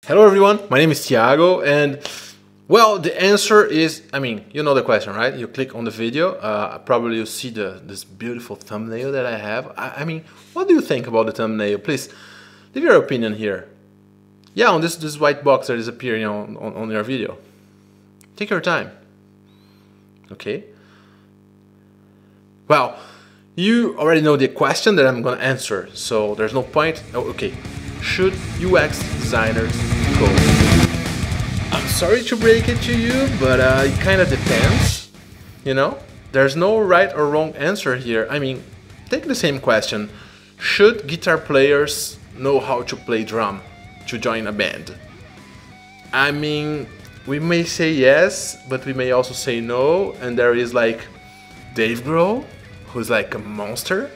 Hello everyone, my name is Thiago, and well, the answer is, you know the question, right? You click on the video, probably you see this beautiful thumbnail that I have. What do you think about the thumbnail? Please leave your opinion here. Yeah, on this white box that is appearing on your video. Take your time. Okay. Well, you already know the question that I'm gonna answer, so there's no point. Oh, okay. Should UX designers code? I'm sorry to break it to you, but it kind of depends. You know, there's no right or wrong answer here. Take the same question. Should guitar players know how to play drum to join a band? We may say yes, but we may also say no. And there is like Dave Grohl, who's like a monster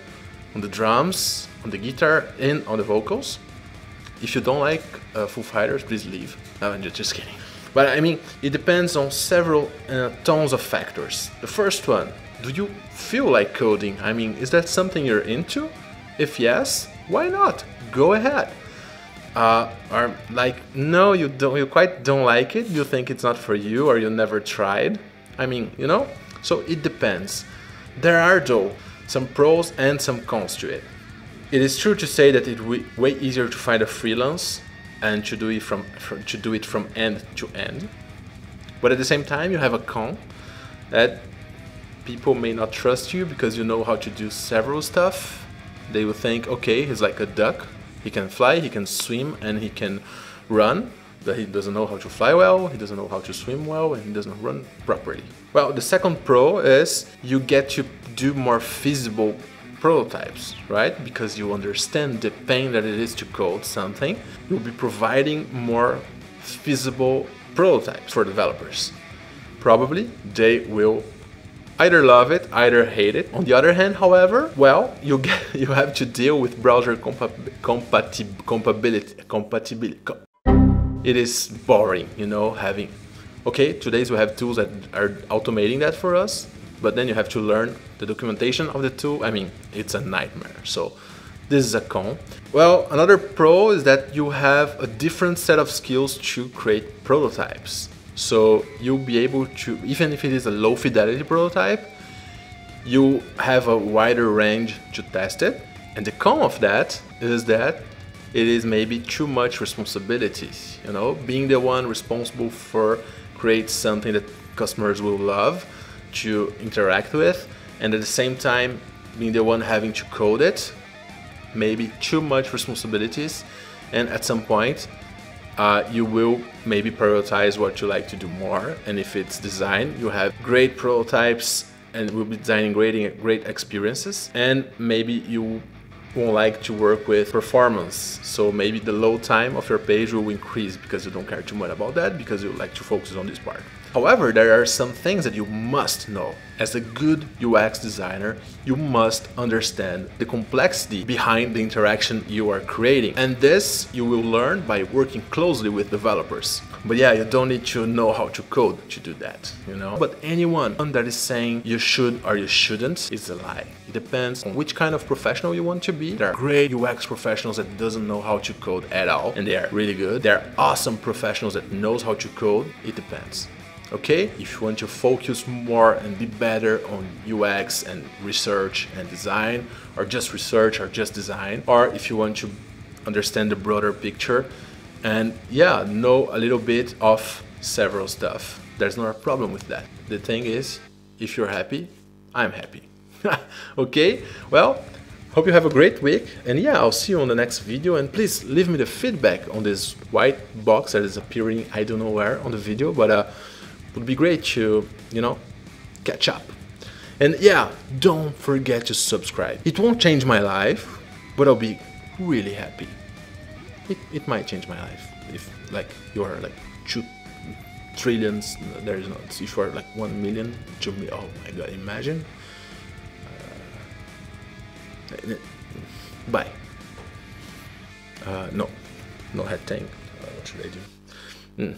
on the drums, on the guitar, and on the vocals. If you don't like Foo Fighters, please leave. No, I'm just kidding. But it depends on several tons of factors. The first one, do you feel like coding? Is that something you're into? If yes, why not? Go ahead. Or like, no, you quite don't like it. You think it's not for you, or you never tried. So it depends. There are though some pros and some cons to it. It is true to say that it's way easier to find a freelance and to do it from end to end. But at the same time, you have a con that people may not trust you because you know how to do several stuff. They will think, okay, he's like a duck. He can fly, he can swim, and he can run. But he doesn't know how to fly well, he doesn't know how to swim well, and he doesn't run properly. Well, the second pro is you get to do more feasible prototypes, right? Because you understand the pain that it is to code something, you'll be providing more feasible prototypes for developers. Probably they will either love it, either hate it. On the other hand, however, well, you have to deal with browser compatibility. It is boring, having. Okay, today we have tools that are automating that for us. But then you have to learn the documentation of the tool. It's a nightmare. So this is a con. Well, another pro is that you have a different set of skills to create prototypes. So you'll be able to, even if it is a low fidelity prototype, you have a wider range to test it. And the con of that is that it is maybe too much responsibilities. Being the one responsible for create something that customers will love to interact with, and at the same time being the one having to code it, maybe too much responsibilities, and at some point you will maybe prioritize what you like to do more. And if it's design, you have great prototypes and will be designing great experiences, and maybe you won't like to work with performance, so maybe the load time of your page will increase because you don't care too much about that, because you like to focus on this part. However, there are some things that you must know. As a good UX designer, you must understand the complexity behind the interaction you are creating. And this you will learn by working closely with developers. But yeah, you don't need to know how to code to do that, But anyone that is saying you should or you shouldn't is a lie. It depends on which kind of professional you want to be. There are great UX professionals that doesn't know how to code at all, and they are really good. There are awesome professionals that knows how to code. It depends. Okay, if you want to focus more and be better on UX and research and design, or just research or just design, or if you want to understand the broader picture and know a little bit of several stuff, there's not a problem with that. The thing is, if you're happy, I'm happy. Okay, well, hope you have a great week, and I'll see you on the next video. And please leave me the feedback on this white box that is appearing I don't know where on the video, but it would be great to, catch up. And don't forget to subscribe. It won't change my life, but I'll be really happy. It might change my life if you are 2 trillions. There is not. If you are 1 million, 2 million. Oh my God! Imagine. Bye. No head tank. What should I do?